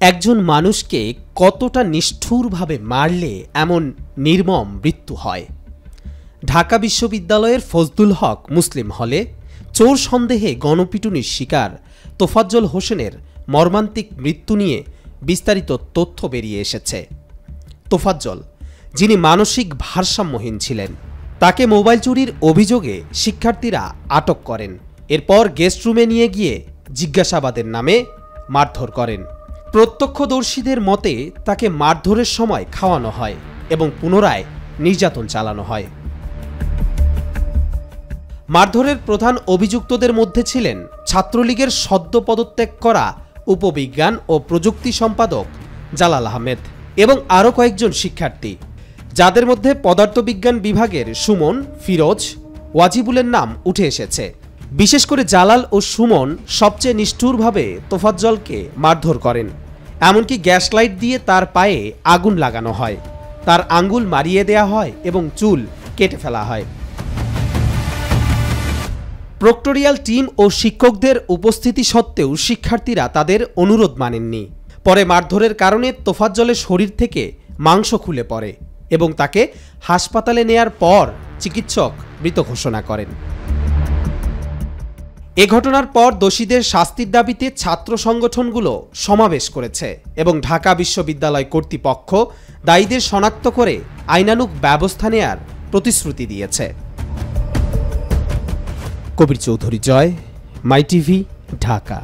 একজন মানুষকে কতটা নিষ্ঠুরভাবে মারলে এমন নির্মম মৃত্যু হয়। ঢাকা বিশ্ববিদ্যালয়ের ফজলুল হক মুসলিম হলে চোর সন্দেহে গণপিটুনির শিকার তোফাজ্জল হোসেনের মর্মান্তিক মৃত্যু নিয়ে বিস্তারিত তথ্য বেরিয়ে এসেছে। তোফাজ্জল, যিনি মানসিক ভারসাম্যহীন ছিলেন, তাকে মোবাইল চুরির অভিযোগে শিক্ষার্থীরা আটক করেন। এরপর গেস্টরুমে নিয়ে গিয়ে জিজ্ঞাসাবাদের নামে মারধর করেন। প্রত্যক্ষদর্শীদের মতে তাকে মারধরের সময় খাওয়ানো হয় এবং পুনরায় নির্যাতন চালানো হয়। মারধরের প্রধান অভিযুক্তদের মধ্যে ছিলেন ছাত্রলীগের সদ্য পদত্যাগ করা উপবিজ্ঞান ও প্রযুক্তি সম্পাদক জালাল আহমেদ এবং আরও কয়েকজন শিক্ষার্থী, যাদের মধ্যে পদার্থবিজ্ঞান বিভাগের সুমন, ফিরোজ, ওয়াজিবুলের নাম উঠে এসেছে। বিশেষ করে জালাল ও সুমন সবচেয়ে নিষ্ঠুরভাবে তোফাজ্জলকে মারধর করেন। এমনকি গ্যাস লাইট দিয়ে তার পায়ে আগুন লাগানো হয়, তার আঙ্গুল মারিয়ে দেয়া হয় এবং চুল কেটে ফেলা হয়। প্রক্টোরিয়াল টিম ও শিক্ষকদের উপস্থিতি সত্ত্বেও শিক্ষার্থীরা তাদের অনুরোধ মানেননি। পরে মারধরের কারণে তোফাজ্জলের শরীর থেকে মাংস খুলে পড়ে এবং তাকে হাসপাতালে নেয়ার পর চিকিৎসক মৃত ঘোষণা করেন। এ ঘটনার পর দোষীদের শাস্তির দাবিতে ছাত্র সংগঠনগুলো সমাবেশ করেছে এবং ঢাকা বিশ্ববিদ্যালয় কর্তৃপক্ষ দায়ীদের শনাক্ত করে আইনানুগ ব্যবস্থা নেয়ার প্রতিশ্রুতি দিয়েছে। কবির চৌধুরী জয়, মাই টিভি, ঢাকা।